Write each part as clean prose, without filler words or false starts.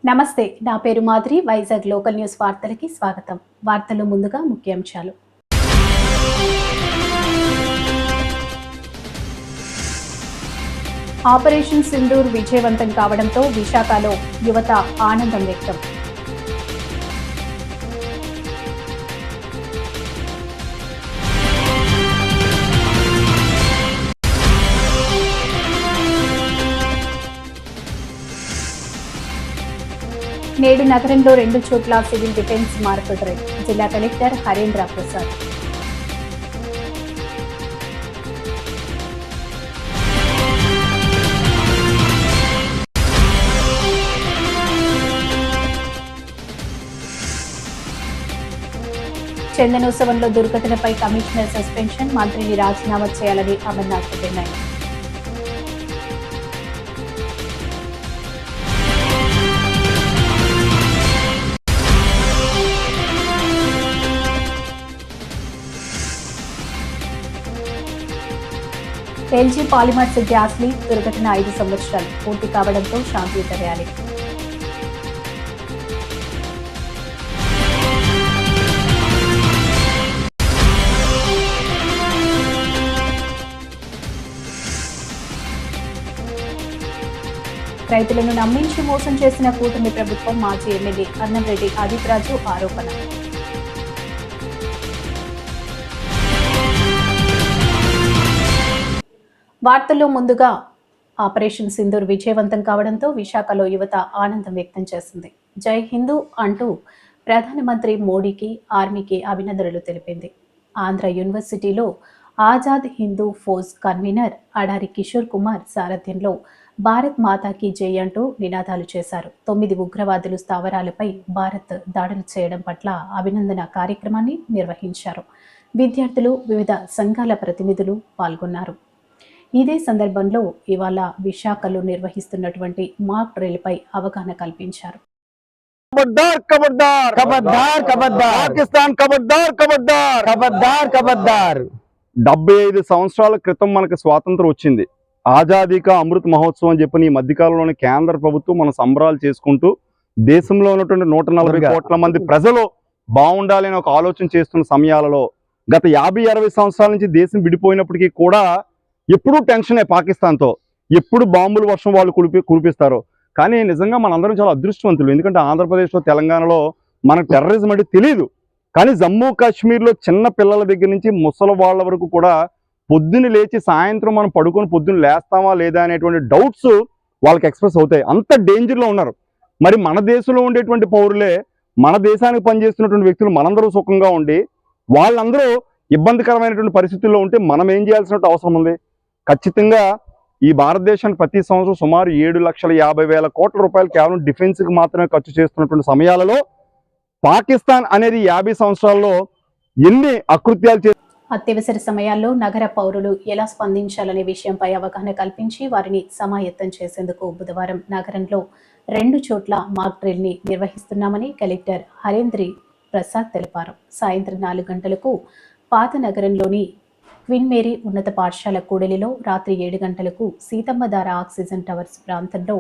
నమస్తే, నా పేరు మాధురి. వైజాగ్ లోకల్ న్యూస్ వార్తలకి స్వాగతం. వార్తల్లో ముందుగా ముఖ్యాంశాలు. ఆపరేషన్ సింధూర్ విజయవంతం కావడంతో విశాఖలో యువత ఆనందం వ్యక్తం. నేడు నగరంలో 2 చోట్ల సివిల్ డిఫెన్స్ మార్పు డ్రైవ్. జిల్లా కలెక్టర్ హరేంద్ర ప్రసాద్. చందనోత్సవంలో దుర్ఘటనపై కమిషనర్ సస్పెన్షన్. మంత్రిని రాజీనామా చేయాలని అమర్నాథ్ నిర్ణయం. ఎల్జీ పాలిమర్స్ గ్యాస్ లీక్ దుర్ఘటన 5 సంవత్సరాలు పూర్తి కావడంతో శాంతియుత ర్యాలీ. రైతులను నమ్మించి మోసం చేసిన కూటమి ప్రభుత్వం. మాజీ ఎమ్మెల్యే అన్నంరెడ్డి ఆదిత్యరాజు ఆరోపణ. వార్తల్లో ముందుగా ఆపరేషన్ సింధూర్ విజయవంతం కావడంతో విశాఖలో యువత ఆనందం వ్యక్తం చేసింది. జై హిందూ అంటూ ప్రధానమంత్రి మోడీకి, ఆర్మీకి అభినందనలు తెలిపింది. ఆంధ్ర యూనివర్సిటీలో ఆజాద్ హిందూ ఫౌజ్ కన్వీనర్ అడారి కిషోర్ కుమార్ సారథ్యంలో భారత్ మాతాకి జై అంటూ నినాదాలు చేశారు. 9 ఉగ్రవాదులు స్థావరాలపై భారత్ దాడులు చేయడం పట్ల అభినందన కార్యక్రమాన్ని నిర్వహించారు. విద్యార్థులు, వివిధ సంఘాల ప్రతినిధులు పాల్గొన్నారు. ఇదే సందర్భంలో ఇవాళ విశాఖలో నిర్వహిస్తున్నటువంటి మాక్ డ్రిల్పై అవగాహన కల్పించారు. खबरदार खबरदार खबरदार खबरदार पाकिस्तान खबरदार खबरदार खबरदार खबरदार 75 సంవత్సరాల క్రితం మనకు స్వాతంత్రం వచ్చింది. ఆజాదీ కా అమృత్ మహోత్సవం అని చెప్పి ఈ మధ్యకాలంలోనే కేంద్ర ప్రభుత్వం మన సంబరాలు చేసుకుంటూ దేశంలో ఉన్నటువంటి 140 కోట్ల మంది ప్రజలు బాగుండాలి అని ఒక ఆలోచన చేస్తున్న సమయాలలో గత 50-60 సంవత్సరాల నుంచి దేశం విడిపోయినప్పటికీ కూడా ఎప్పుడూ టెన్షనే పాకిస్తాన్తో. ఎప్పుడు బాంబుల వర్షం వాళ్ళు కురిపిస్తారో. కానీ నిజంగా మనందరం చాలా అదృష్టవంతులు. ఎందుకంటే ఆంధ్రప్రదేశ్లో, తెలంగాణలో మనకు టెర్రరిజం అంటే తెలియదు. కానీ జమ్మూ కాశ్మీర్లో చిన్న పిల్లల దగ్గర నుంచి ముసలి వాళ్ళ వరకు కూడా పొద్దున్న లేచి సాయంత్రం మనం పడుకొని పొద్దున్న లేస్తామా లేదా అనేటువంటి డౌట్స్ వాళ్ళకి ఎక్స్ప్రెస్ అవుతాయి. అంత డేంజర్లో ఉన్నారు. మరి మన దేశంలో ఉండేటువంటి పౌరులే, మన దేశానికి పనిచేస్తున్నటువంటి వ్యక్తులు మనందరూ సుఖంగా ఉండి వాళ్ళందరూ ఇబ్బందికరమైనటువంటి పరిస్థితుల్లో ఉంటే మనం ఏం చేయాల్సిన అవసరం ఉంది? ఖచ్చితంగా ఈ భారతదేశానికి ప్రతి సంవత్సరం సుమారు 7,50,000 కోట్ల రూపాయలు కేవలం డిఫెన్స్కి మాత్రమే ఖర్చు చేస్తున్నటువంటి సమయాలలో పాకిస్తాన్ అనేది 50 సంవత్సరాల్లో ఎన్ని అకృత్యాలు చేసి అత్యవసర సమయాల్లో నగర పౌరులు ఎలా స్పందించాలనే విషయంపై అవగాహన కల్పించి వారిని సమాయత్తం చేసేందుకు బుధవారం నగరంలో 2 చోట్ల మాక్ డ్రిల్ ని నిర్వహిస్తున్నామని కలెక్టర్ హరేంద్ర ప్రసాద్ తెలిపారు. సాయంత్రం 4 గంటలకు పాత నగరంలోని క్వీన్ మేరీ ఉన్నత పాఠశాల కూడలిలో, రాత్రి 7 గంటలకు సీతమ్మధార ఆక్సిజన్ టవర్స్ ప్రాంతంలో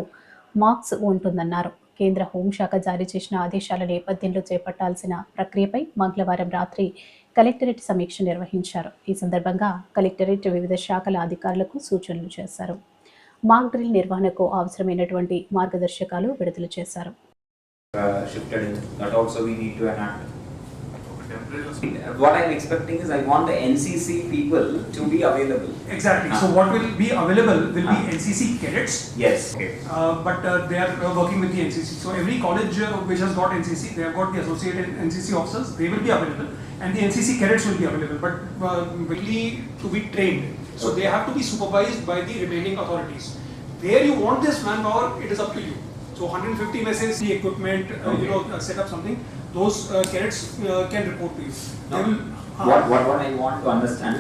మాక్స్ ఉంటుందన్నారు. కేంద్ర హోంశాఖ జారీ చేసిన ఆదేశాల నేపథ్యంలో చేపట్టాల్సిన ప్రక్రియపై మంగళవారం రాత్రి కలెక్టరేట్ సమీక్ష నిర్వహించారు. ఈ సందర్భంగా కలెక్టరేట్ వివిధ శాఖల అధికారులకు సూచనలు చేశారు. మాక్ డ్రిల్ నిర్వహణకు అవసరమైనటువంటి మార్గదర్శకాలు విడుదల చేశారు. What I'm expecting is I want the NCC people to be available. Exactly. So what will be available will be NCC cadets. Yes. Okay. But they are working with the NCC. So every college which has got NCC, they have got the associated NCC officers. They will be available, and the NCC cadets will be available. But really to be trained. So they have to be supervised by the remaining authorities. Where you want this manpower, it is up to you. So 150 messages, the equipment, set up something. Those cadets can report to you. No. What I want to understand,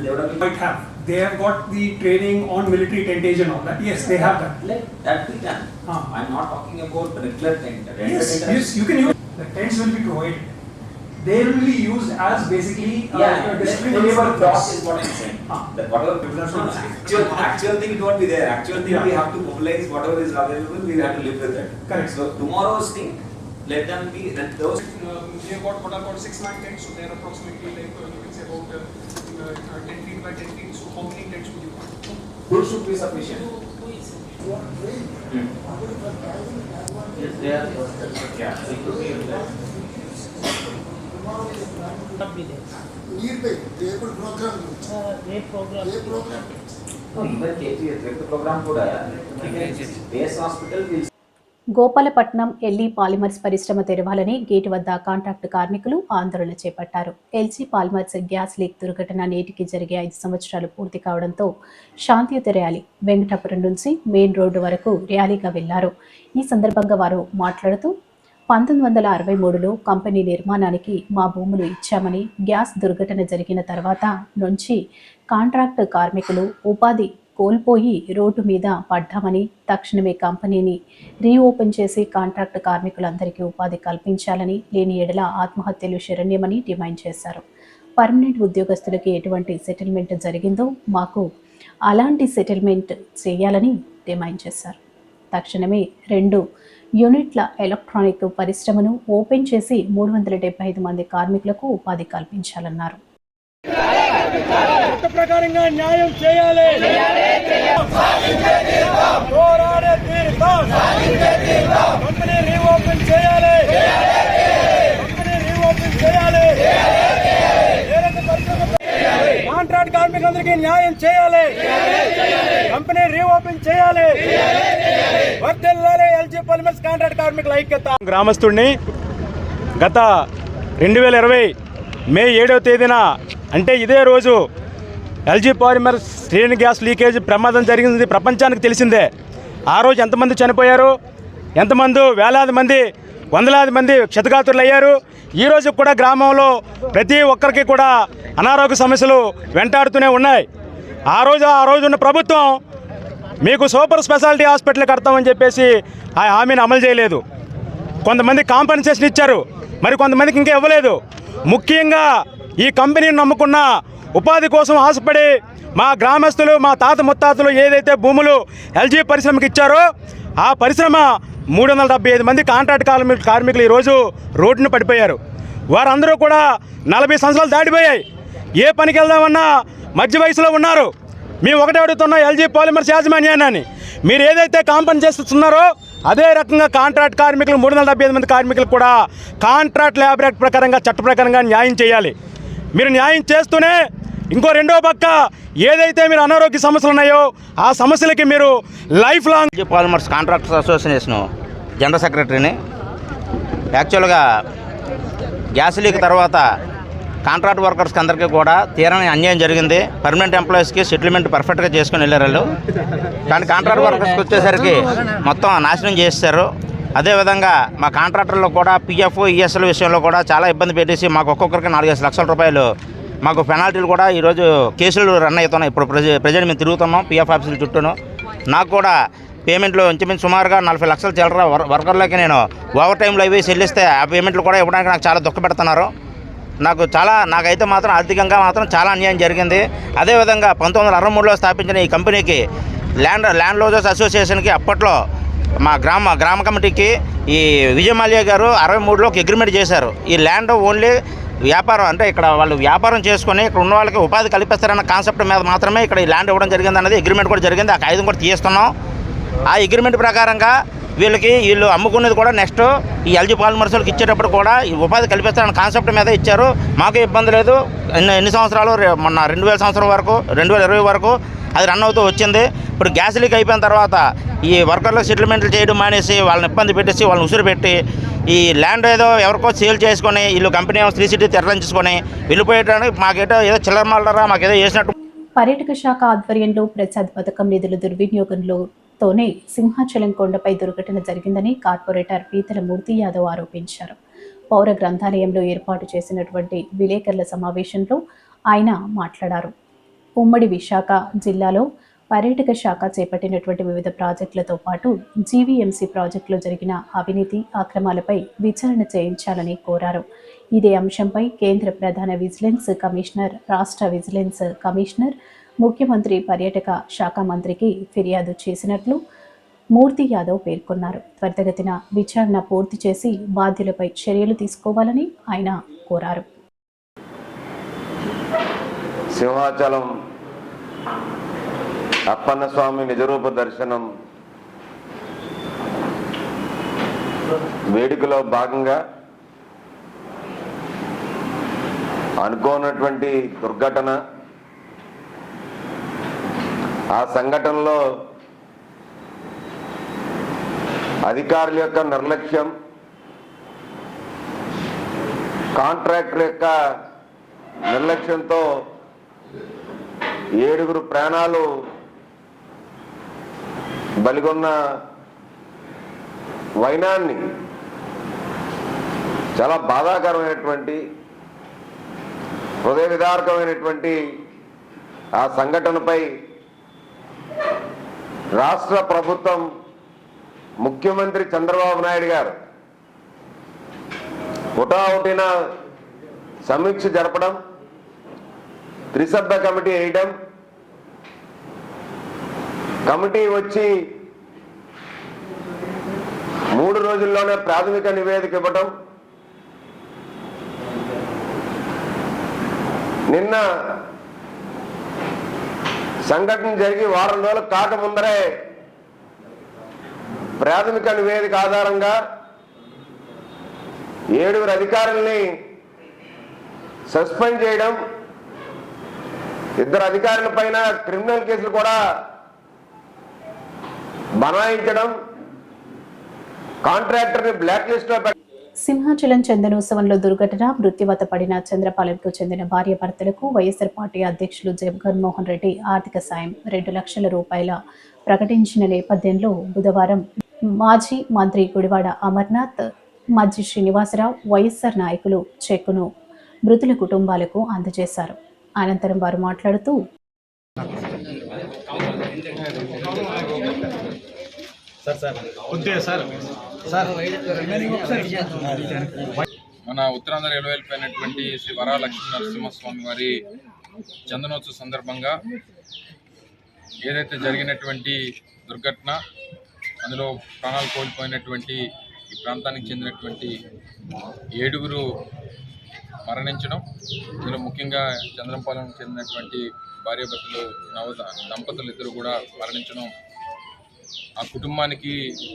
they have got the training on military tentage and all that. Yes, they have that. Let that be done. I'm not talking about the regular tent. Yes, you can use. The tents will be provided. they will be used as basically discipline labor cost is what I'm saying. That whatever actual thing it won't be there. Actual thing we have to mobilize whatever is available. We have to live with that. Correct. So tomorrow's thing, let them be. That those. They have got what are called 6 man tents, so they are approximately like you can say about 10 feet by 10 feet. So how many tents would you want? Who should be sufficient? Yes, they are. Yeah, it could be. No, even KGS, the program kuda base hospital will. Gopalapatnam LG polymers పరిశ్రమ తెరవాలని gate వద్ద contract కార్మికులు ఆందోళన చేపట్టారు. LG polymers gas leak దుర్ఘటన నేటికి జరిగే 5 సంవత్సరాలు పూర్తి కావడంతో శాంతియుత ర్యాలీ వెంకటాపురం నుంచి మెయిన్ రోడ్డు వరకు ర్యాలీగా వెళ్లారు. ఈ సందర్భంగా వారు మాట్లాడుతూ 1963లో కంపెనీ నిర్మాణానికి మా భూములు ఇచ్చామని, గ్యాస్ దుర్ఘటన జరిగిన తర్వాత నుంచి కాంట్రాక్టు కార్మికులు ఉపాధి కోల్పోయి రోడ్డు మీద పడ్డామని, తక్షణమే కంపెనీని రీఓపెన్ చేసి కాంట్రాక్టు కార్మికులందరికీ ఉపాధి కల్పించాలని, లేని ఎడల ఆత్మహత్యలు శరణ్యమని డిమాండ్ చేశారు. పర్మనెంట్ ఉద్యోగస్తులకి ఎటువంటి సెటిల్మెంట్ జరిగిందో మాకు అలాంటి సెటిల్మెంట్ చేయాలని డిమాండ్ చేశారు. తక్షణమే 2 యూనిట్ల ఎలక్ట్రానిక్ పరిశ్రమను ఓపెన్ చేసి 375 మంది కార్మికులకు ఉపాధి కల్పించాలన్నారు. ప్రకారంగా న్యాయం చేయాలి. పోరాడే తీరుతాం. కంపెనీ రీఓపెన్ చేయాలి. కంపెనీ రీఓపెన్ చేయాలి. కాంట్రాక్ట్ కార్మికులందరికీ న్యాయం చేయాలి. కంపెనీ రీఓపెన్ చేయాలి. వర్ధిల్లాలి ఎల్జీ పాలిమర్స్ కాంట్రాక్ట్ కార్మికుల ఐక్యత. గ్రామస్తుడిని గత 2020 మే 7వ తేదీన అంటే ఇదే రోజు ఎల్జీ పాలిమర్స్ శ్రేణి గ్యాస్ లీకేజ్ ప్రమాదం జరిగింది ప్రపంచానికి తెలిసిందే. ఆ రోజు ఎంతమంది చనిపోయారు, ఎంతమంది వేలాది మంది వందలాది మంది క్షతగాత్రులు అయ్యారు. ఈరోజు కూడా గ్రామంలో ప్రతి ఒక్కరికి కూడా అనారోగ్య సమస్యలు వెంటాడుతూనే ఉన్నాయి. ఆ రోజు ఉన్న ప్రభుత్వం మీకు సూపర్ స్పెషాలిటీ హాస్పిటల్ కడతామని చెప్పేసి ఆ హామీని అమలు చేయలేదు. కొంతమంది కాంపెన్సేషన్ ఇచ్చారు, మరి కొంతమందికి ఇంకా ఇవ్వలేదు. ముఖ్యంగా ఈ కంపెనీని నమ్ముకున్న ఉపాధి కోసం ఆశపడి మా గ్రామస్తులు, మా తాత ముత్తాతలు ఏదైతే భూములు ఎల్జీ పరిశ్రమకి ఇచ్చారో ఆ పరిశ్రమ 375 మంది కాంట్రాక్ట్ కార్మికులు ఈరోజు రోడ్డును పడిపోయారు. వారందరూ కూడా 40 సంవత్సరాలు దాటిపోయాయి. ఏ పనికి వెళ్దామన్నా మధ్య వయసులో ఉన్నారు. మేము ఒకటే అడుగుతున్నాం ఎల్జీ పాలిమర్స్ యాజమాన్యాన్ని, మీరు ఏదైతే కాంపెన్సేస్తున్నారో అదే రకంగా కాంట్రాక్ట్ కార్మికులు 375 మంది కార్మికులు కూడా కాంట్రాక్ట్ లేబర్ యాక్ట్ ప్రకారంగా చట్ట ప్రకారంగా న్యాయం చేయాలి. మీరు న్యాయం చేస్తూనే ఇంకో రెండో పక్క ఏదైతే మీరు అనారోగ్య సమస్యలు ఉన్నాయో ఆ సమస్యలకి మీరు life long. LG polymers contractors association general సెక్రటరీని. యాక్చువల్గా గ్యాస్ లీక్ తర్వాత కాంట్రాక్ట్ వర్కర్స్కి అందరికీ కూడా తీరని అన్యాయం జరిగింది. పర్మనెంట్ ఎంప్లాయీస్కి సెటిల్మెంట్ పర్ఫెక్ట్గా చేసుకుని వెళ్ళారు వాళ్ళు. కానీ కాంట్రాక్ట్ వర్కర్స్కి వచ్చేసరికి మొత్తం నాశనం చేస్తారు. అదేవిధంగా మా కాంట్రాక్టర్లో కూడా పిఎఫ్, ఈఎస్ఎల్ విషయంలో కూడా చాలా ఇబ్బంది పెట్టేసి మాకు ఒక్కొక్కరికి 4-5 లక్షల రూపాయలు మాకు పెనాల్టీలు కూడా ఈరోజు కేసులు రన్ అవుతున్నాయి. ఇప్పుడు ప్రజెంట్ మేము తిరుగుతున్నాం పిఎఫ్ ఆఫీసుల చుట్టూను. నాకు కూడా పేమెంట్లు ఇంచుమించు సుమారుగా 40 లక్షల చిల్లర వర్కర్లకి నేను ఓవర్ టైంలో అవి చెల్లిస్తే ఆ పేమెంట్లు కూడా ఇవ్వడానికి నాకు చాలా దుఃఖపెడుతున్నారు. నాకైతే మాత్రం ఆర్థికంగా మాత్రం చాలా అన్యాయం జరిగింది. అదేవిధంగా 1963లో స్థాపించిన ఈ కంపెనీకి ల్యాండ్ లోజర్స్ అసోసియేషన్కి అప్పట్లో మా గ్రామ కమిటీకి ఈ విజయమాల్య గారు 63లో ఒక అగ్రిమెంట్ చేశారు. ఈ ల్యాండ్ ఓన్లీ వ్యాపారం అంటే ఇక్కడ వాళ్ళు వ్యాపారం చేసుకొని ఇక్కడ ఉన్న వాళ్ళకి ఉపాధి కల్పిస్తారన్న కాన్సెప్ట్ మీద మాత్రమే ఇక్కడ ఈ ల్యాండ్ ఇవ్వడం జరిగింది అన్నది అగ్రిమెంట్ కూడా జరిగింది. ఆ కాగితం కూడా తీస్తున్నాం. ఆ అగ్రిమెంట్ ప్రకారంగా వీళ్ళు అమ్ముకునేది కూడా నెక్స్ట్ ఈ ఎల్జీ పాలిమర్స్కి ఇచ్చేటప్పుడు కూడా ఈ ఉపాధి కల్పిస్తారన్న కాన్సెప్ట్ మీద ఇచ్చారు. మాకు ఇబ్బంది లేదు. ఎన్ని సంవత్సరాలు మొన్న 2000 సంవత్సరం వరకు 2020 వరకు అది రన్ అవుతూ వచ్చింది. ఇప్పుడు గ్యాస్ లీక్ అయిపోయిన తర్వాత ఈ వర్కర్లకు సెటిల్మెంట్లు చేయడం మానేసి వాళ్ళని ఇబ్బంది పెట్టేసి వాళ్ళని ఉసురు పెట్టి ఈ ల్యాండ్ ఏదో ఎవరికో సేల్ చేసుకొని వీళ్ళు కంపెనీ ఏమో 3 సిటీ తెరలించుకొని వెళ్ళిపోయేటానికి మాకేటో ఏదో చిల్లర మల్లరా మాకేదో చేసినట్టు. పర్యాటక శాఖ ఆధ్వర్యంలో ప్రసాద్ పథకం నిధుల దుర్వినియోగంతోనే సింహాచలం కొండపై దుర్ఘటన జరిగిందని కార్పొరేటర్ పీతల మూర్తి యాదవ్ ఆరోపించారు. పౌర గ్రంథాలయంలో ఏర్పాటు చేసినటువంటి విలేకరుల సమావేశంలో ఆయన మాట్లాడారు. ఉమ్మడి విశాఖ జిల్లాలో పర్యాటక శాఖ చేపట్టినటువంటి వివిధ ప్రాజెక్టులతో పాటు జీవీఎంసీ ప్రాజెక్టులో జరిగిన అవినీతి అక్రమాలపై విచారణ చేయించాలని కోరారు. ఇదే అంశంపై కేంద్ర ప్రధాన విజిలెన్స్ కమిషనర్, రాష్ట్ర విజిలెన్స్ కమిషనర్, ముఖ్యమంత్రి పర్యాటక శాఖ మంత్రికి ఫిర్యాదు చేసినట్లు మూర్తి యాదవ్ పేర్కొన్నారు. త్వరితగతిన విచారణ పూర్తి చేసి బాధ్యులపై చర్యలు తీసుకోవాలని ఆయన కోరారు. సింహాచలం అప్పన్న స్వామి నిజరూప దర్శనం వేడుకలో భాగంగా అనుకోనటువంటి దుర్ఘటన, ఆ సంఘటనలో అధికారుల యొక్క నిర్లక్ష్యం, కాంట్రాక్టర్ యొక్క నిర్లక్ష్యంతో 7 ప్రాణాలు బలిగొన్న వైనాన్ని చాలా బాధాకరమైనటువంటి, హృదయ విదారకమైనటువంటి ఆ సంఘటనపై రాష్ట్ర ప్రభుత్వం, ముఖ్యమంత్రి చంద్రబాబు నాయుడు గారు హుటాహుటిన సమీక్ష జరపడం, త్రిసభ్య కమిటీ వేయడం, కమిటీ వచ్చి 3 రోజుల్లోనే ప్రాథమిక నివేదిక ఇవ్వడం, నిన్న సంఘటన జరిగి వారం రోజులు కాకముందరే ప్రాథమిక నివేదిక ఆధారంగా 7 అధికారుల్ని సస్పెండ్ చేయడం, 2 అధికారుల పైన క్రిమినల్ కేసులు కూడా బనాయించడం, కాంట్రాక్టర్ని బ్లాక్ లిస్ట్ లో సింహాచలం చందనోత్సవంలో దుర్ఘటన, మృత్యువాత పడిన చంద్రపాలెంకు చెందిన భార్యాభర్తలకు వైఎస్ఆర్ పార్టీ అధ్యక్షులు జగన్మోహన్ రెడ్డి ఆర్థిక సాయం 2 లక్షల రూపాయల ప్రకటించిన నేపథ్యంలో బుధవారం మాజీ మంత్రి గుడివాడ అమర్నాథ్, మజ్జి శ్రీనివాసరావు, వైఎస్ఆర్ నాయకులు చెక్కును మృతుల కుటుంబాలకు అందజేశారు. అనంతరం వారు మాట్లాడుతూ మన ఉత్తరాంధ్ర ఎలువెల్పోయినటువంటి శ్రీ వరా లక్ష్మీ నరసింహస్వామి వారి చందనోత్సవ సందర్భంగా ఏదైతే జరిగినటువంటి దుర్ఘటన, అందులో ప్రాణాలు కోల్పోయినటువంటి ఈ ప్రాంతానికి చెందినటువంటి 7 మరణించడం, ఇందులో ముఖ్యంగా చంద్రపాలెం చెందినటువంటి భార్యాభర్తలు దంపతులు 2 కూడా మరణించడం, ఆ కుటుంబానికి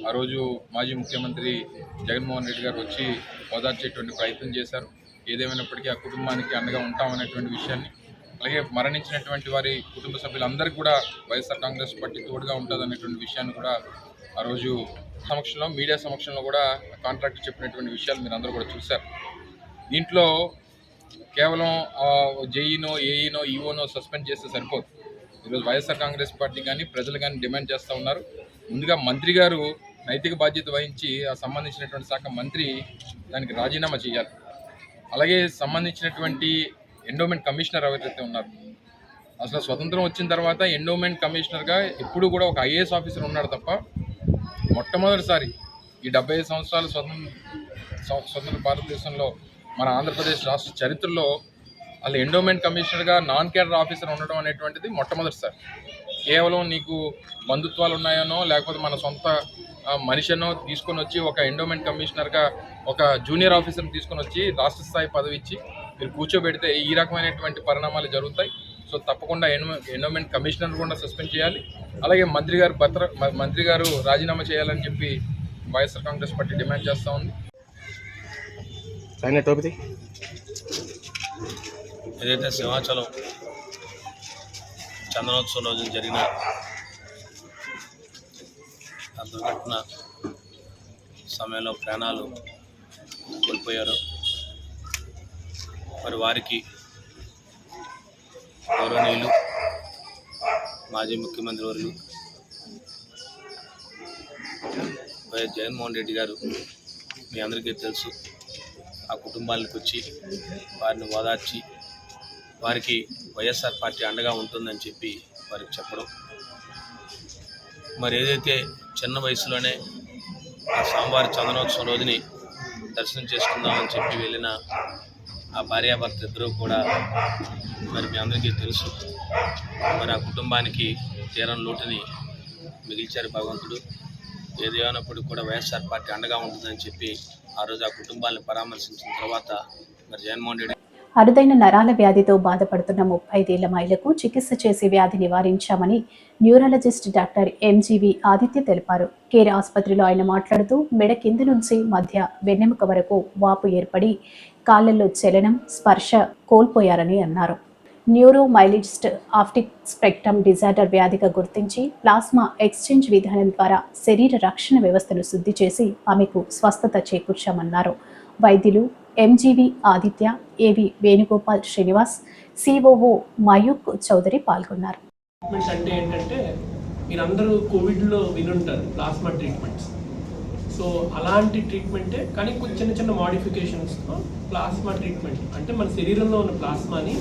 ఆ రోజు మాజీ ముఖ్యమంత్రి జగన్మోహన్ రెడ్డి గారు వచ్చి ఓదార్చేటువంటి ప్రయత్నం చేశారు. ఏదేమైనప్పటికీ ఆ కుటుంబానికి అండగా ఉంటామనేటువంటి విషయాన్ని, అలాగే మరణించినటువంటి వారి కుటుంబ సభ్యులందరికీ కూడా వైఎస్ఆర్ కాంగ్రెస్ పార్టీ తోడుగా ఉంటుంది అనేటువంటి విషయాన్ని కూడా ఆ రోజు సమక్షంలో, మీడియా సమక్షంలో కూడా కాంట్రాక్టర్ చెప్పినటువంటి విషయాలు మీరు అందరూ కూడా చూశారు. దీంట్లో కేవలం జేఈనో, ఏఈనో, ఈఓనో సస్పెండ్ చేస్తే సరిపోదు. ఈరోజు వైఎస్ఆర్ కాంగ్రెస్ పార్టీ కానీ ప్రజలు కానీ డిమాండ్ చేస్తూ ఉన్నారు. ముందుగా మంత్రి గారు నైతిక బాధ్యత వహించి ఆ సంబంధించినటువంటి శాఖ మంత్రి దానికి రాజీనామా చేయాలి. అలాగే సంబంధించినటువంటి ఎండోమెంట్ కమిషనర్ ఎవరైతే ఉన్నారు, అసలు స్వతంత్రం వచ్చిన తర్వాత ఎండోమెంట్ కమిషనర్గా ఎప్పుడు కూడా ఒక ఐఏఎస్ ఆఫీసర్ ఉన్నాడు తప్ప, మొట్టమొదటిసారి ఈ 75 సంవత్సరాల స్వతంత్ర భారతదేశంలో మన ఆంధ్రప్రదేశ్ రాష్ట్ర చరిత్రలో అసలు ఎండోమెంట్ కమిషనర్గా నాన్ క్యాడర్ ఆఫీసర్ ఉండడం అనేటువంటిది మొట్టమొదటిసారి. కేవలం నీకు బంధుత్వాలు ఉన్నాయనో, లేకపోతే మన సొంత మనిషినో తీసుకొని వచ్చి ఒక ఎండోమెంట్ కమిషనర్గా ఒక జూనియర్ ఆఫీసర్ని తీసుకొని వచ్చి రాష్ట్ర స్థాయి పదవి ఇచ్చి మీరు కూర్చోబెడితే ఈ రకమైనటువంటి పరిణామాలు జరుగుతాయి. సో తప్పకుండా ఎండోమెంట్ కమిషనర్ కూడా సస్పెండ్ చేయాలి. అలాగే మంత్రి గారు రాజీనామా చేయాలని చెప్పి వైఎస్ఆర్ కాంగ్రెస్ పార్టీ డిమాండ్ చేస్తూ ఉంది. ఏదైతే సింహాచలం చందనోత్సవం రోజు జరిగిన ఆ దుర్ఘటన సమయంలో ప్రాణాలు కోల్పోయారు, మరి వారికి గౌరవనీయులు మాజీ ముఖ్యమంత్రి వర్యులు వైఎస్ జగన్మోహన్ రెడ్డి గారు, మీ అందరికీ తెలుసు, ఆ కుటుంబాలకు వచ్చి వారిని ఓదార్చి వారికి వైఎస్ఆర్ పార్టీ అండగా ఉంటుందని చెప్పి వారికి చెప్పడం, మరి ఏదైతే చిన్న వయసులోనే ఆ స్వామివారి చందనోత్సవం రోజుని దర్శనం చేసుకుందామని చెప్పి వెళ్ళిన ఆ భార్యాభర్త ఇద్దరూ కూడా మరి మీ అందరికీ తెలుసు. మరి ఆ కుటుంబానికి తీరని లోటుని మిగిల్చారు భగవంతుడు. ఏదేమైనప్పుడు కూడా వైఎస్ఆర్ పార్టీ అండగా ఉంటుందని చెప్పి ఆ రోజు ఆ కుటుంబాలను పరామర్శించిన తర్వాత మరి జగన్మోహన్ రెడ్డి అరుదైన నరాల వ్యాధితో బాధపడుతున్న 35 ఏళ్ల మహిళకు చికిత్స చేసి వ్యాధి నివారించామని న్యూరాలజిస్ట్ డాక్టర్ ఎంజీవి ఆదిత్య తెలిపారు. కేర్ ఆసుపత్రిలో ఆయన మాట్లాడుతూ మెడ కింద నుంచి మధ్య వెన్నెముక వరకు వాపు ఏర్పడి కాళ్లలో చలనం, స్పర్శ కోల్పోయారని అన్నారు. న్యూరోమైలిజిస్ట్ ఆప్టిక్ స్పెక్ట్రమ్ డిజార్డర్ వ్యాధిగా గుర్తించి ప్లాస్మా ఎక్స్చేంజ్ విధానం ద్వారా శరీర రక్షణ వ్యవస్థను శుద్ధి చేసి ఆమెకు స్వస్థత చేకూర్చామన్నారు. వైద్యులు ఎంజీవి ఆదిత్య, ఏవి వేణుగోపాల్ శ్రీనివాస్, సిఓఓ మయూక్ చౌదరి పాల్గొన్నారు. ట్రీట్మెంట్స్ అంటే ఏంటంటే మీరందరూ కోవిడ్లో వినుంటారు ప్లాస్మా ట్రీట్మెంట్స్. సో అలాంటి ట్రీట్మెంటే కానీ కొంచెం చిన్న చిన్న మోడిఫికేషన్స్తో ప్లాస్మా ట్రీట్మెంట్ అంటే మన శరీరంలో ఉన్న ప్లాస్మాని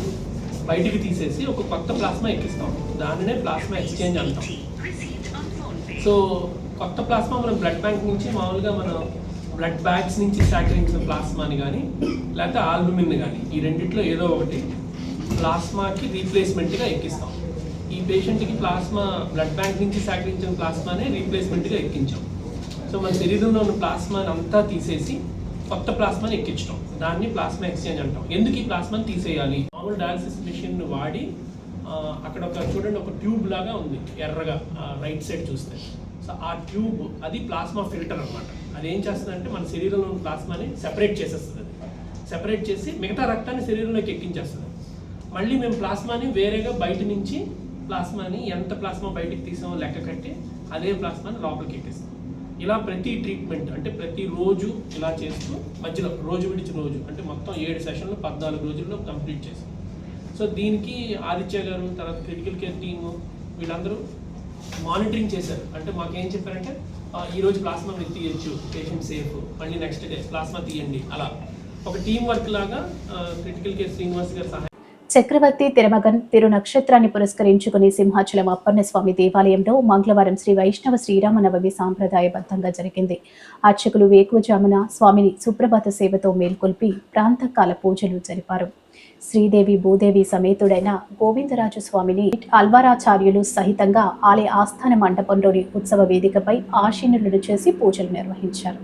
బయటికి తీసేసి ఒక కొత్త ప్లాస్మా ఎక్కిస్తాం. దానినే ప్లాస్మా ఎక్స్చేంజ్ అంటాం. సో కొత్త ప్లాస్మా మనం బ్లడ్ బ్యాంక్ నుంచి మామూలుగా మన బ్లడ్ బ్యాగ్స్ నుంచి సేకరించిన ప్లాస్మాని కానీ లేకపోతే ఆల్బుమిన్ కానీ ఈ రెండిట్లో ఏదో ఒకటి ప్లాస్మాకి రీప్లేస్మెంట్గా ఎక్కిస్తాం. ఈ పేషెంట్కి ప్లాస్మా బ్లడ్ బ్యాంక్ నుంచి సేకరించిన ప్లాస్మానే రీప్లేస్మెంట్గా ఎక్కించాం. సో మన శరీరంలో ఉన్న ప్లాస్మాని అంతా తీసేసి కొత్త ప్లాస్మాని ఎక్కించడం, దాన్ని ప్లాస్మా ఎక్స్చేంజ్ అంటాం. ఎందుకు ఈ ప్లాస్మాని తీసేయాలి? మామూలు డయాలసిస్ మిషన్ వాడి అక్కడ ఒక చూడండి ఒక ట్యూబ్ లాగా ఉంది ఎర్రగా రైట్ సైడ్ చూస్తే. సో ఆ ట్యూబ్ అది ప్లాస్మా ఫిల్టర్ అనమాట. అది ఏం చేస్తుందంటే మన శరీరంలో ఉన్న ప్లాస్మాని సెపరేట్ చేసేస్తుంది. సెపరేట్ చేసి మిగతా రక్తాన్ని శరీరంలోకి ఎక్కించేస్తుంది. మళ్ళీ మేము ప్లాస్మాని వేరేగా బయట నుంచి ప్లాస్మాని ఎంత ప్లాస్మా బయటికి తీసామో లెక్క కట్టి అదే ప్లాస్మాని లోపలికి ఎక్కిస్తాం. ఇలా ప్రతి ట్రీట్మెంట్ అంటే ప్రతిరోజు ఇలా చేస్తూ మధ్యలో రోజు విడిచిన రోజు అంటే మొత్తం 7 సెషన్లు 14 రోజుల్లో కంప్లీట్ చేసాం. సో దీనికి ఆదిత్య గారు తర్వాత క్రిటికల్ కేర్ టీము వీళ్ళందరూ మానిటరింగ్ చేశారు. అంటే మాకేం చెప్పారంటే ఈరోజు ప్లాస్మా మీరు తీయచ్చు, పేషెంట్ సేఫ్, మళ్ళీ నెక్స్ట్ డే ప్లాస్మా తీయండి. అలా ఒక టీం వర్క్ లాగా క్రిటికల్ కేర్ శ్రీనివాస్ గారు సహాయం. చక్రవర్తి తిరుమగన్ తిరునక్షత్రాన్ని పురస్కరించుకుని సింహాచలం అప్పన్న స్వామి దేవాలయంలో మంగళవారం శ్రీ వైష్ణవ శ్రీరామనవమి సాంప్రదాయబద్ధంగా జరిగింది. అర్చకులు వేకువజామున స్వామిని సుప్రభాత సేవతో మేల్కొల్పి ప్రాంతకాల పూజలు జరిపారు. శ్రీదేవి భూదేవి సమేతుడైన గోవిందరాజు స్వామిని అల్వారాచార్యులు సహితంగా ఆలయ ఆస్థాన మండపంలోని ఉత్సవ వేదికపై ఆశీనులను చేసి పూజలు నిర్వహించారు.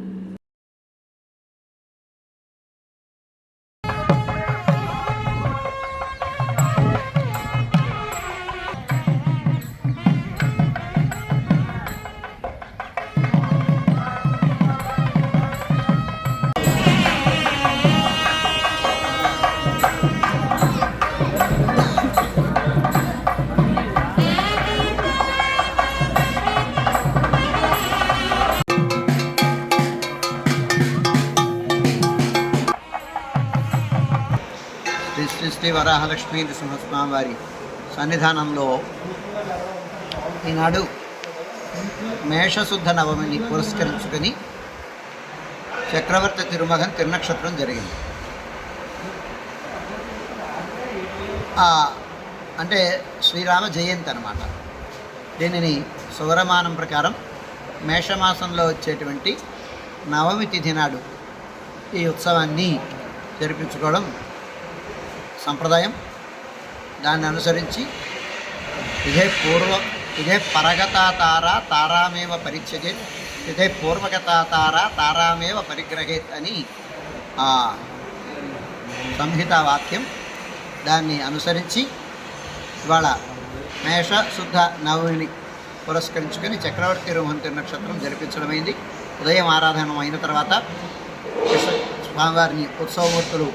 శ్రీ వరాహలక్ష్మీ నృసింహస్వామి వారి సన్నిధానంలో ఈనాడు మేషశుద్ధ నవమిని పురస్కరించుకొని చక్రవర్తి తిరుమగన్ తిరునక్షత్రం జరిగింది. అంటే శ్రీరామ జయంతి అన్నమాట. దీనిని సౌరమానం ప్రకారం మేషమాసంలో వచ్చేటువంటి నవమి తిథి నాడు ఈ ఉత్సవాన్ని జరిపించుకోవడం సంప్రదాయం. దాన్ని అనుసరించి ఇదే పరగతా తారా తారామేవ పరిచ్ఛజేత్, ఇదే పూర్వగతా తారా తారామేవ పరిగ్రహేత్ అని సంహితా వాక్యం. దాన్ని అనుసరించి ఇవాళ మేష శుద్ధ నవమిని పురస్కరించుకొని చక్రవర్తి తిరుమహంతి నక్షత్రం జరిపించడమైంది. ఉదయం ఆరాధన అయిన తర్వాత స్వామివారిని ఉత్సవమూర్తులు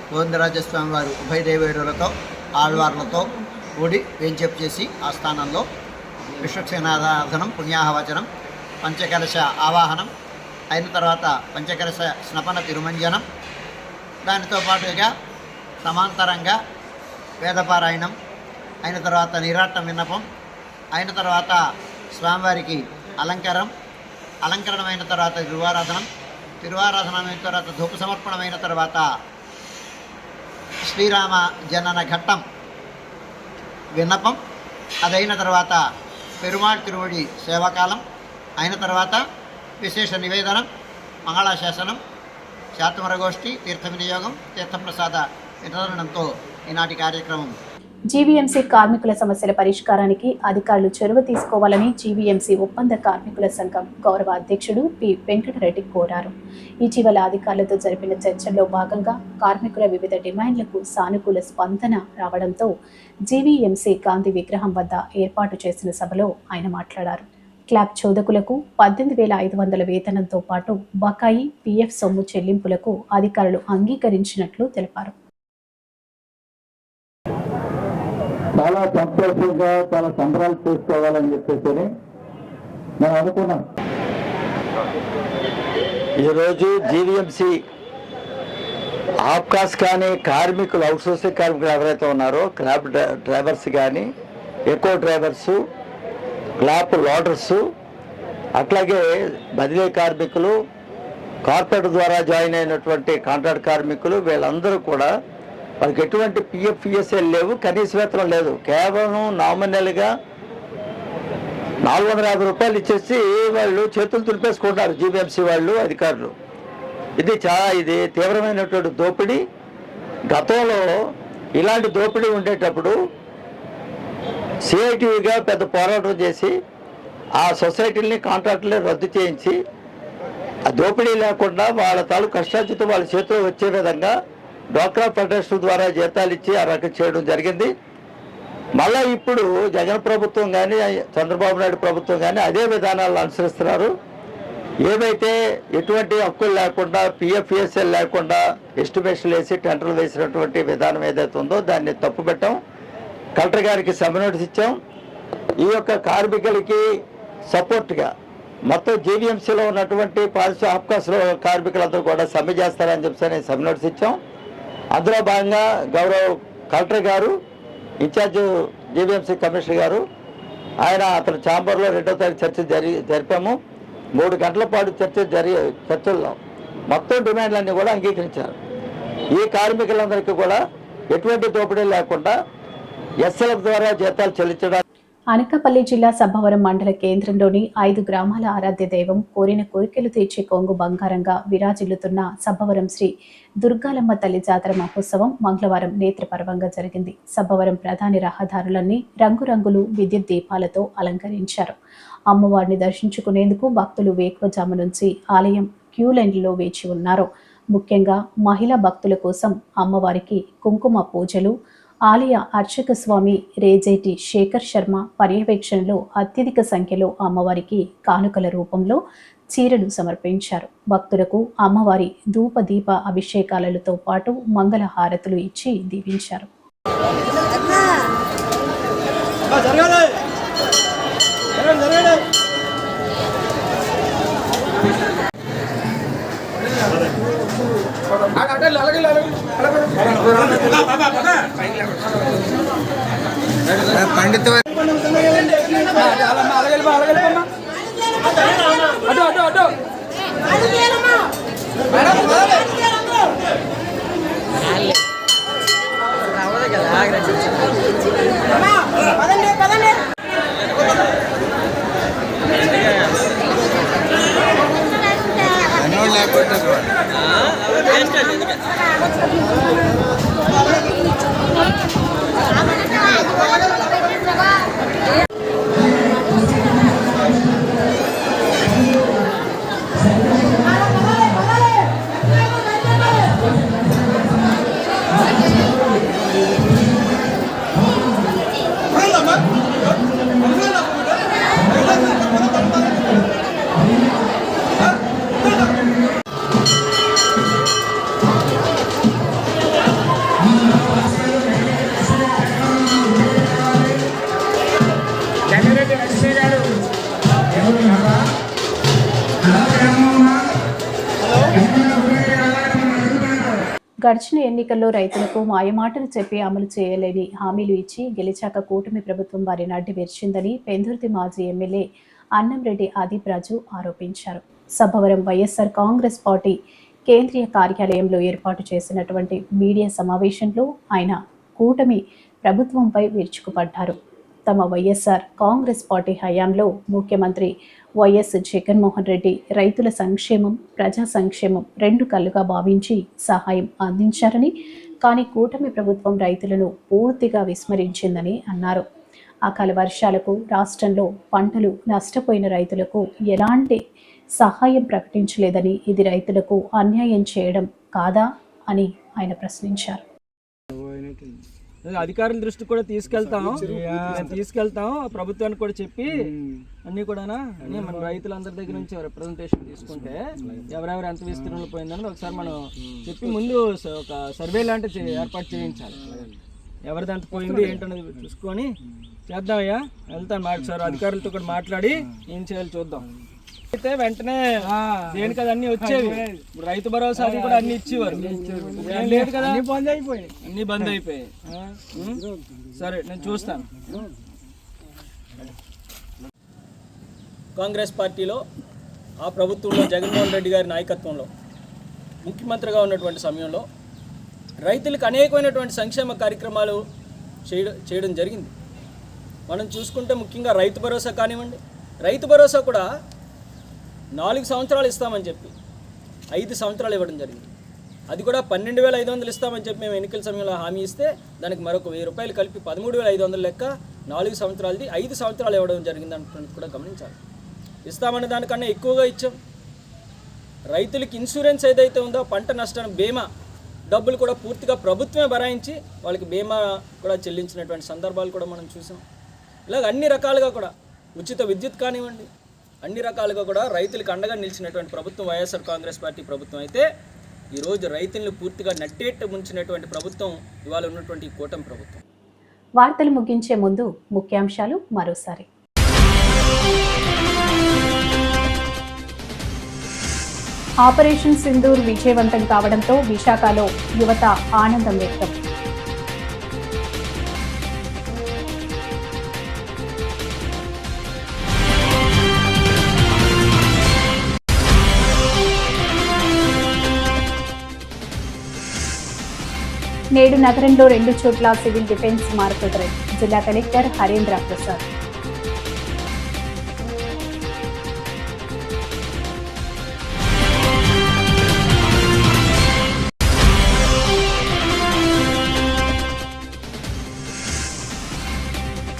గోవిందరాజస్వామి వారు ఉభయ దేవేరులతో ఆళ్వార్లతో కూడి వేంచేపు చేసి ఆ స్థానంలో విశ్వక్సేనారాధనం, పుణ్యాహవచనం, పంచకలశ ఆవాహనం అయిన తర్వాత పంచకలశ స్నపన తిరుమంజనం, దానితో పాటుగా సమాంతరంగా వేదపారాయణం అయిన తర్వాత నీరాట విన్నపం అయిన తర్వాత స్వామివారికి అలంకరణమైన తర్వాత తిరువారాధనమైన తర్వాత ధూప సమర్పణమైన తర్వాత శ్రీరామ జనన ఘట్టం విన్నపం, అదైన తర్వాత పెరుమాళ్ తిరువడి సేవాకాలం అయిన తర్వాత విశేష నివేదనం, మంగళాశాసనం శాతవరగోష్ఠి తీర్థ వినియోగం తీర్థప్రసాద వితరణంతో ఈనాటి కార్యక్రమం. జీవీఎంసీ కార్మికుల సమస్యల పరిష్కారానికి అధికారులు చొరవ తీసుకోవాలని జీవీఎంసీ ఒప్పంద కార్మికుల సంఘం గౌరవ అధ్యక్షుడు పి వెంకటరెడ్డి కోరారు. ఇటీవల అధికారులతో జరిపిన చర్చల్లో భాగంగా కార్మికుల వివిధ డిమాండ్లకు సానుకూల స్పందన రావడంతో జీవీఎంసీ గాంధీ విగ్రహం వద్ద ఏర్పాటు చేసిన సభలో ఆయన మాట్లాడారు. క్లాబ్ చోదకులకు 18,500 వేతనంతో పాటు బకాయి పీఎఫ్ సొమ్ము చెల్లింపులకు అధికారులు అంగీకరించినట్లు తెలిపారు. చాలా సంతోషంగా చాలా సంబరాలు చేసుకోవాలని చెప్పేసి నేను అనుకున్నాను. ఈరోజు జీవీఎంసీ ఆప్కాస్ కానీ కార్మికులు అవుట్సోర్సింగ్ కార్మికులు ఎవరైతే ఉన్నారో క్లాబ్ డ్రైవర్స్ కానీ ఎకో డ్రైవర్సు క్లాబ్ లోడర్సు అట్లాగే బదిలీ కార్మికులు కార్పొరేట్ ద్వారా జాయిన్ అయినటువంటి కాంట్రాక్ట్ కార్మికులు వీళ్ళందరూ కూడా వాళ్ళకి ఎటువంటి పిఎఫ్ పిఎస్ఎల్ లేవు, కనీస వేతనం లేదు. కేవలం నామినల్గా 450 రూపాయలు ఇచ్చేసి వాళ్ళు చేతులు తులిపేసుకుంటారు జీవీఎంసీ వాళ్ళు అధికారులు. ఇది తీవ్రమైనటువంటి దోపిడీ. గతంలో ఇలాంటి దోపిడీ ఉండేటప్పుడు సిఐటిగా పెద్ద పోరాటం చేసి ఆ సొసైటీని కాంట్రాక్టులని రద్దు చేయించి ఆ దోపిడీ లేకుండా వాళ్ళ తాలూకు కష్టార్జితం వాళ్ళ చేతిలో వచ్చే విధంగా డ్వాక్రా ఫెడరేషన్ ద్వారా జీతాలు ఇచ్చి ఆ రకం చేయడం జరిగింది. మళ్ళీ ఇప్పుడు జగన్ ప్రభుత్వం కానీ చంద్రబాబు నాయుడు ప్రభుత్వం కానీ అదే విధానాలను అనుసరిస్తున్నారు. ఏవైతే ఎటువంటి హక్కులు లేకుండా పిఎఫ్ఎస్ఎల్ లేకుండా ఎస్టిమేషన్లు వేసి టెండర్లు వేసినటువంటి విధానం ఏదైతే ఉందో దాన్ని తప్పుపెట్టాం. కలెక్టర్ గారికి సమ్మె నోటీస్ ఇచ్చాం. ఈ యొక్క కార్మికులకి సపోర్ట్గా మొత్తం జీవీఎంసీలో ఉన్నటువంటి పారిశ్రామిక ఆప్కాస్లో కార్మికులందరూ కూడా సమ్మె చేస్తారని చెప్పి సమ్మె నోటీస్ ఇచ్చాం. అందులో భాగంగా గౌరవ కలెక్టర్ గారు ఇన్ఛార్జ్ జీవీఎంసీ కమిషనర్ గారు అతని ఛాంబర్లో 2వ తారీఖు చర్చ జరిపాము. 3 గంటల పాటు చర్చల్లో మొత్తం డిమాండ్లన్నీ కూడా అంగీకరించారు. ఈ కార్మికులందరికీ కూడా ఎటువంటి దోపిడీ లేకుండా ఎస్ఎల్ఎఫ్ ద్వారా జీతాలు చెల్లించడానికి. అనకాపల్లి జిల్లా సబ్బవరం మండల కేంద్రంలోని 5 గ్రామాల ఆరాధ్య దైవం కోరిన కోరికలు తీర్చే కొంగు బంగారంగా విరాజిల్లుతున్న సబ్బవరం శ్రీ దుర్గాలమ్మ తల్లి జాతర మహోత్సవం మంగళవారం నేత్రపర్వంగా జరిగింది. సబ్బవరం ప్రధాని రహదారులన్నీ రంగురంగులు విద్యుత్ దీపాలతో అలంకరించారు. అమ్మవారిని దర్శించుకునేందుకు భక్తులు వేకువజాము నుంచి ఆలయం క్యూ లైన్లలో వేచి ఉన్నారు. ముఖ్యంగా మహిళా భక్తుల కోసం అమ్మవారికి కుంకుమ పూజలు ఆలయ అర్చక స్వామి రేజేటి శేఖర్ శర్మ పర్యవేక్షణలో అత్యధిక సంఖ్యలో అమ్మవారికి కానుకల రూపంలో చీరలు సమర్పించారు. భక్తులకు అమ్మవారి ధూప దీప అభిషేకాలతో పాటు మంగళ హారతులు ఇచ్చి దీవించారు. గడిచిన ఎన్నికల్లో రైతులకు మాయమాటలు చెప్పి అమలు చేయలేని హామీలు ఇచ్చి గెలిచాక కూటమి ప్రభుత్వం వారిని అడ్డు విరిచిందని పెందుర్తి మాజీ ఎమ్మెల్యే అన్నంరెడ్డి ఆదిప్ రాజు ఆరోపించారు. సబ్బవరం వైఎస్ఆర్ కాంగ్రెస్ పార్టీ కేంద్రీయ కార్యాలయంలో ఏర్పాటు చేసినటువంటి మీడియా సమావేశంలో ఆయన కూటమి ప్రభుత్వంపై విరుచుకుపడ్డారు. తమ వైఎస్ఆర్ కాంగ్రెస్ పార్టీ హయాంలో ముఖ్యమంత్రి వైఎస్ జగన్మోహన్ రెడ్డి రైతుల సంక్షేమం, ప్రజా సంక్షేమం రెండు కళ్ళుగా భావించి సహాయం అందించారని, కానీ కూటమి ప్రభుత్వం రైతులను పూర్తిగా విస్మరించిందని అన్నారు. అకాల వర్షాలకు రాష్ట్రంలో పంటలు నష్టపోయిన రైతులకు ఎలాంటి సహాయం ప్రకటించలేదని, ఇది రైతులకు అన్యాయం చేయడం కాదా అని ఆయన ప్రశ్నించారు. అధికారుల దృష్టికి కూడా తీసుకెళ్తాం ప్రభుత్వానికి కూడా చెప్పి అన్ని కూడా మన రైతులందరి దగ్గర నుంచి రిప్రజెంటేషన్ తీసుకుంటే ఎవరెవరు ఎంత విస్తీర్ణంలో పోయిందని ఒకసారి మనం చెప్పి ముందు ఒక సర్వే లాంటి ఏర్పాటు చేయించాలి. ఎవరిది ఎంత పోయింది ఏంటనేది చూసుకొని చేద్దామయ్యా. వెళ్తాను ఒకసారి అధికారులతో కూడా మాట్లాడి ఏం చేయాలి చూద్దాం. అయితే వెంటనే దేనికి అది అన్ని వచ్చేవి. ఇప్పుడు రైతు భరోసా అది కూడా అన్ని ఇచ్చేవారు, ఏం లేదు కదా, అన్ని బంద్ అయిపోయాయి. సరే నేను చూస్తాను. కాంగ్రెస్ పార్టీలో ఆ ప్రభుత్వంలో జగన్మోహన్ రెడ్డి గారి నాయకత్వంలో ముఖ్యమంత్రిగా ఉన్నటువంటి సమయంలో రైతులకు అనేకమైనటువంటి సంక్షేమ కార్యక్రమాలు చేయడం జరిగింది. మనం చూసుకుంటే ముఖ్యంగా రైతు భరోసా కానివ్వండి, రైతు భరోసా కూడా 4 సంవత్సరాలు ఇస్తామని చెప్పి 5 సంవత్సరాలు ఇవ్వడం జరిగింది. అది కూడా 12,500 ఇస్తామని చెప్పి మేము ఎన్నికల సమయంలో హామీ ఇస్తే దానికి మరొక 1,000 రూపాయలు కలిపి 13,500 లెక్క 4 సంవత్సరాలది 5 సంవత్సరాలు ఇవ్వడం జరిగింది అంటున్నది కూడా గమనించాలి. ఇస్తామన్న దానికన్నా ఎక్కువగా ఇచ్చాం. రైతులకి ఇన్సూరెన్స్ ఏదైతే ఉందో పంట నష్టం బీమా డబ్బులు కూడా పూర్తిగా ప్రభుత్వమే భరాయించి వాళ్ళకి బీమా కూడా చెల్లించినటువంటి సందర్భాలు కూడా మనం చూసాం. ఇలాగ అన్ని రకాలుగా కూడా ఉచిత విద్యుత్ కానివ్వండి, అన్ని రకాలుగా కూడా రైతులకు అండగా నిలిచినటువంటి ప్రభుత్వం వైఎస్ఆర్ కాంగ్రెస్ పార్టీ ప్రభుత్వం అయితే ఈరోజు రైతులను పూర్తిగా నట్టేట్టు ముంచినటువంటి ప్రభుత్వం ఇవాళ ఉన్నటువంటి కూటమి ప్రభుత్వం. వార్తలు ముగించే ముందు ముఖ్యాంశాలు మరోసారి. ఆపరేషన్ సింధూర్ విజయవంతం కావడంతో విశాఖలో యువత ఆనందం వ్యక్తం. నేడు నగరంలో 2 చోట్ల సివిల్ డిఫెన్స్ మార్పు డ్రైవ్. జిల్లా కలెక్టర్ హరేంద్ర ప్రసాద్.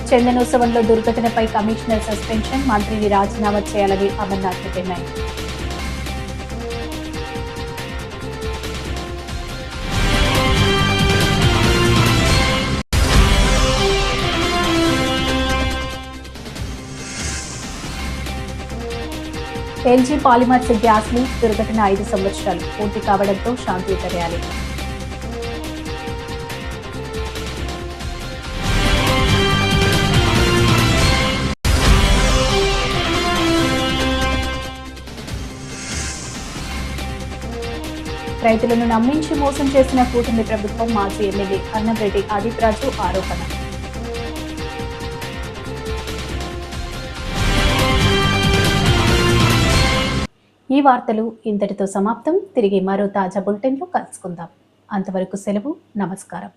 చందనోత్సవంలో దుర్ఘటనపై కమిషనర్ సస్పెన్షన్, మంత్రిని రాజీనామా చేయాలని Amarnath demand. LG polymers gas leak దుర్ఘటన 5 సంవత్సరాలు పూర్తి కావడంతో శాంతియుత ర్యాలీ. రైతులను నమ్మించి మోసం చేసిన కూటమి ప్రభుత్వం, మాజీ ఎమ్మెల్యే అన్నంరెడ్డి ఆదిప్ రాజు ఆరోపణ. ఈ వార్తలు ఇంతటితో సమాప్తం. తిరిగి మరో తాజా బులెటిన్లో కలుసుకుందాం. అంతవరకు సెలవు. నమస్కారం.